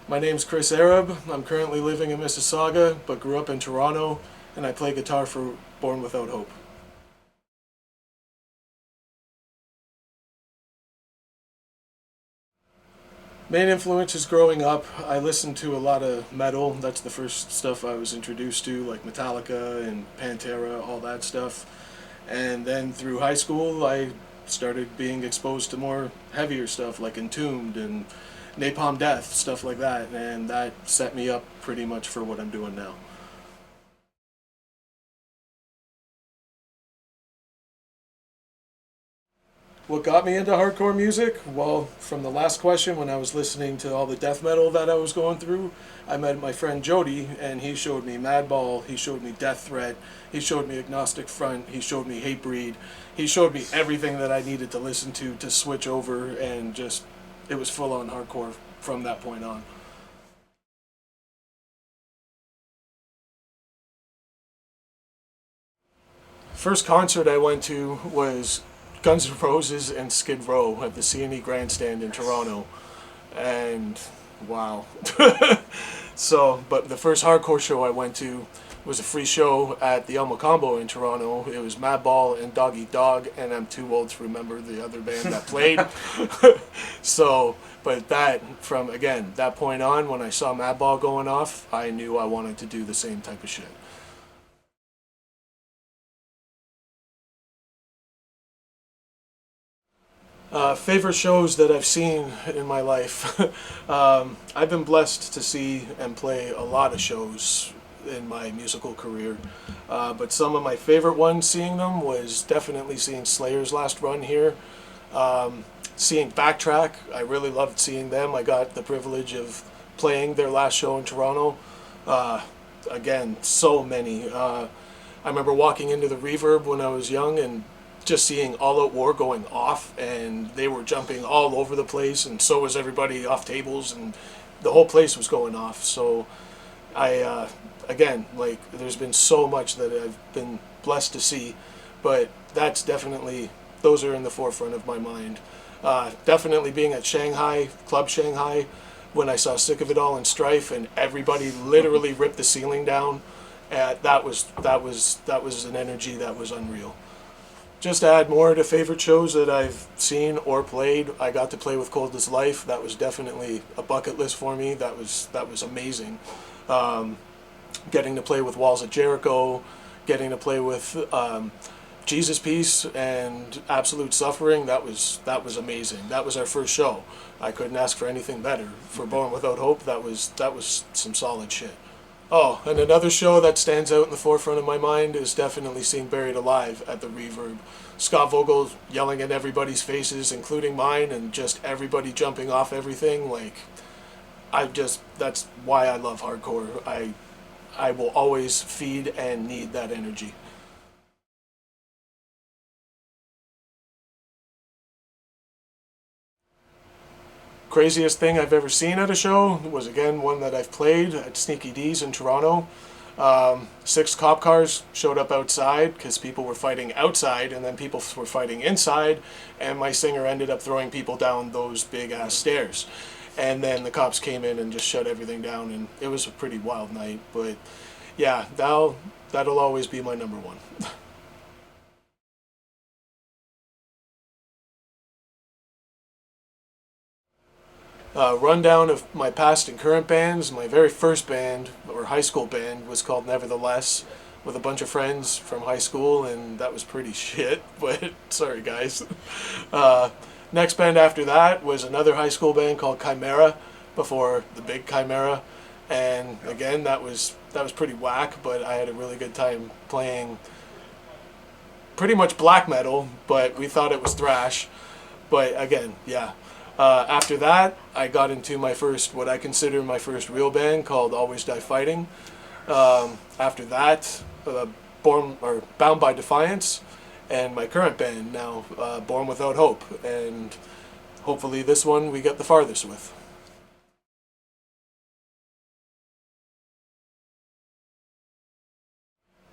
My name's Chris Arab. I'm currently living in Mississauga, but grew up in Toronto, and I play guitar for Born Without Hope. Main influences growing up, I listened to a lot of metal. That's the first stuff I was introduced to, like Metallica and Pantera, all that stuff. And then through high school, I started being exposed to more heavier stuff like Entombed and Napalm Death, stuff like that. And that set me up pretty much for what I'm doing now. What got me into hardcore music? Well, from the last question, when I was listening to all the death metal that I was going through, I met my friend Jody, and he showed me Madball, he showed me Death Threat, he showed me Agnostic Front, he showed me Hatebreed, he showed me everything that I needed to listen to switch over, and just, it was full on hardcore from that point on. First concert I went to was Guns N' Roses and Skid Row at the C&E Grandstand in Toronto, and wow. But the first hardcore show I went to was a free show at the Elmo Combo in Toronto. It was Madball and Dog Eat Dog, and I'm too old to remember the other band that played. But that, from again, that point on, when I saw Madball going off, I knew I wanted to do the same type of shit. Favorite shows that I've seen in my life. I've been blessed to see and play a lot of shows in my musical career. But some of my favorite ones seeing them was definitely seeing Slayer's last run here. Seeing Backtrack, I really loved seeing them. I got the privilege of playing their last show in Toronto. Uh, Again, so many. I remember walking into the Reverb when I was young and just seeing All Out War going off, and they were jumping all over the place, and so was everybody off tables, and the whole place was going off. So again, like, there's been so much that I've been blessed to see, but that's definitely, those are in the forefront of my mind. Definitely being at Shanghai, Club Shanghai, when I saw Sick of It All and Strife, and everybody literally ripped the ceiling down. That was an energy that was unreal. Just to add more to favorite shows that I've seen or played, I got to play with Cold as Life. That was definitely a bucket list for me. That was amazing. Um, Getting to play with Walls of Jericho, getting to play with Jesus Piece and Absolute Suffering. That was amazing. That was our first show. I couldn't ask for anything better. For Born Without Hope, that was some solid shit. Oh, and another show that stands out in the forefront of my mind is definitely seeing Buried Alive at the Reverb. Scott Vogel yelling in everybody's faces, including mine, and just everybody jumping off everything. Like, that's why I love hardcore. I will always feed and need that energy. Craziest thing I've ever seen at a show was, again, one that I've played at Sneaky D's in Toronto. Six cop cars showed up outside because people were fighting outside, and then people were fighting inside, and my singer ended up throwing people down those big ass stairs. And then the cops came in and just shut everything down, and it was a pretty wild night. But yeah, that'll always be my number one. Rundown of my past and current bands. My very first band, or high school band, was called Nevertheless, with a bunch of friends from high school, and that was pretty shit, but sorry guys. Uh, Next band after that was another high school band called Chimera, before the big Chimera, and again, that was pretty whack, but I had a really good time playing pretty much black metal, but we thought it was thrash. But again, yeah. After that, I got into what I consider my first real band called Always Die Fighting. After that, Bound by Defiance, and my current band now, Born Without Hope, and hopefully this one we get the farthest with.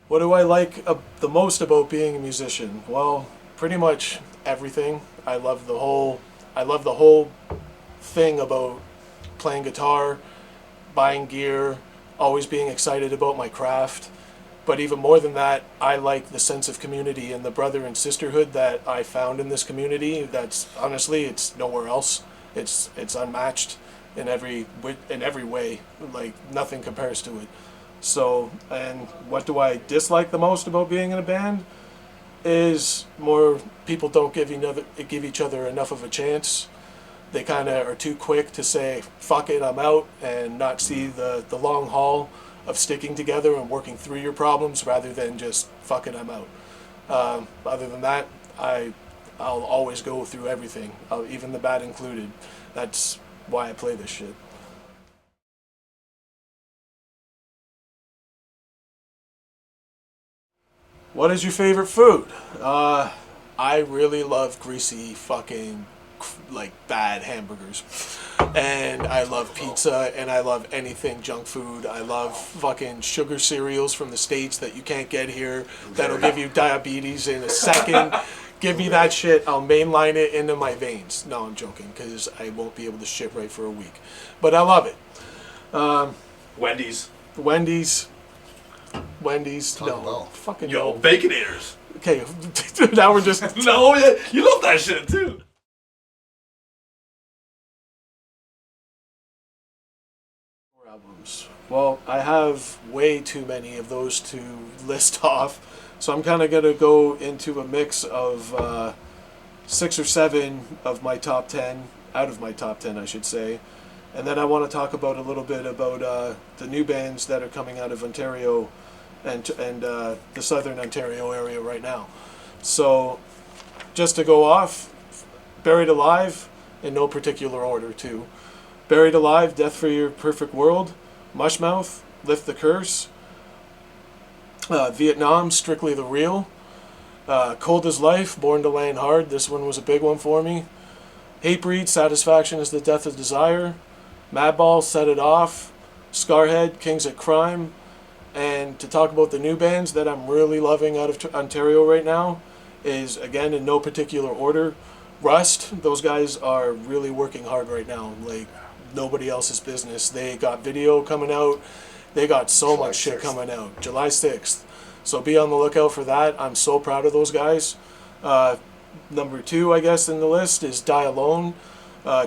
What do I like the most about being a musician? Well, pretty much everything. I love the whole thing about playing guitar. buying gear, always being excited about my craft. But even more than that, I like the sense of community and the brother and sisterhood that I found in this community. That's honestly, it's nowhere else. It's unmatched in every way. Like nothing compares to it. So, and what do I dislike the most about being in a band? Is more people don't give each other enough of a chance. They kind of are too quick to say, fuck it, I'm out, and not see the long haul of sticking together and working through your problems rather than just, fuck it, I'm out. Other than that, I'll always go through everything, even the bad included. That's why I play this shit. What is your favorite food? I really love greasy fucking like bad hamburgers. And I love pizza and I love anything junk food. I love fucking sugar cereals from the States that you can't get here that'll give you diabetes in a second. Give me that shit. I'll mainline it into my veins. No, I'm joking because I won't be able to shit right for a week. But I love it. Wendy's. Wendy's. Taco No. Bell. Fucking Yo, no. Baconators. Okay, now we're just... No, yeah, you love that shit too. Albums. Well, I have way too many of those to list off, so I'm kind of going to go into a mix of 6 or 7 of my top 10, out of my top 10 I should say, and then I want to talk about a little bit about the new bands that are coming out of Ontario and the southern Ontario area right now. So just to go off, Buried Alive, in no particular order too. Buried Alive, Death for Your Perfect World, Mushmouth, Lift the Curse, Vietnam, Strictly the Real, Cold as Life, Born to Land Hard, this one was a big one for me, Hatebreed, Satisfaction is the Death of Desire, Madball, Set It Off, Scarhead, Kings at Crime, and to talk about the new bands that I'm really loving out of Ontario right now is, again, in no particular order, Rust. Those guys are really working hard right now. Like, nobody else's business. They got video coming out. They got so much shit coming out. July 6th. So be on the lookout for that. I'm so proud of those guys. Number 2, I guess, in the list is Die Alone.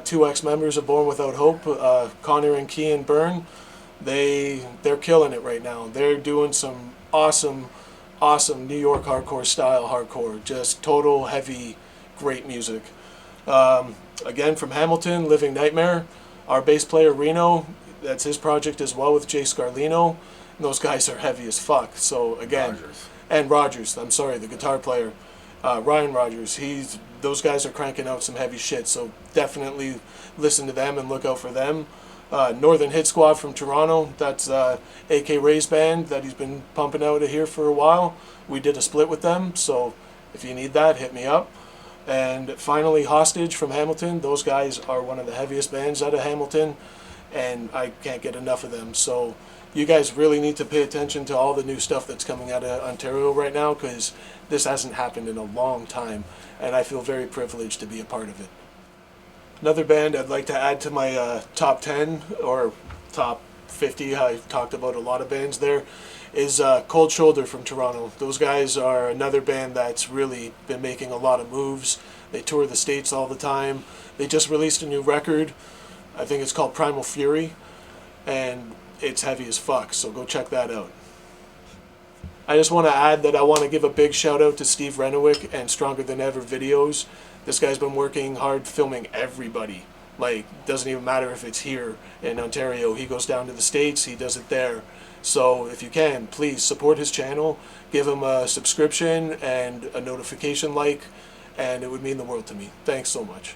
2 ex-members of Born Without Hope, Connor and Kean Byrne. They're killing it right now. They're doing some awesome New York hardcore style hardcore. Just total heavy, great music. Again, from Hamilton, Living Nightmare. Our bass player Reno, that's his project as well with Jay Scarlino. And those guys are heavy as fuck. So again, Rogers, I'm sorry, the guitar player, Ryan Rogers. Those guys are cranking out some heavy shit. So definitely listen to them and look out for them. Northern Hit Squad from Toronto. That's A.K. Ray's band that he's been pumping out of here for a while. We did a split with them, so if you need that, hit me up. And finally, Hostage from Hamilton. Those guys are one of the heaviest bands out of Hamilton, and I can't get enough of them. So you guys really need to pay attention to all the new stuff that's coming out of Ontario right now, because this hasn't happened in a long time, and I feel very privileged to be a part of it. Another band I'd like to add to my top 10 or top 50, I've talked about a lot of bands there, is Cold Shoulder from Toronto. Those guys are another band that's really been making a lot of moves. They tour the States all the time. They just released a new record. I think it's called Primal Fury, and it's heavy as fuck, so go check that out. I just want to add that I want to give a big shout out to Steve Reniewick and Stronger Than Ever videos. This guy's been working hard filming everybody. Like, doesn't even matter if it's here in Ontario. He goes down to the States, he does it there. So if you can, please support his channel, give him a subscription and a notification like, and it would mean the world to me. Thanks so much.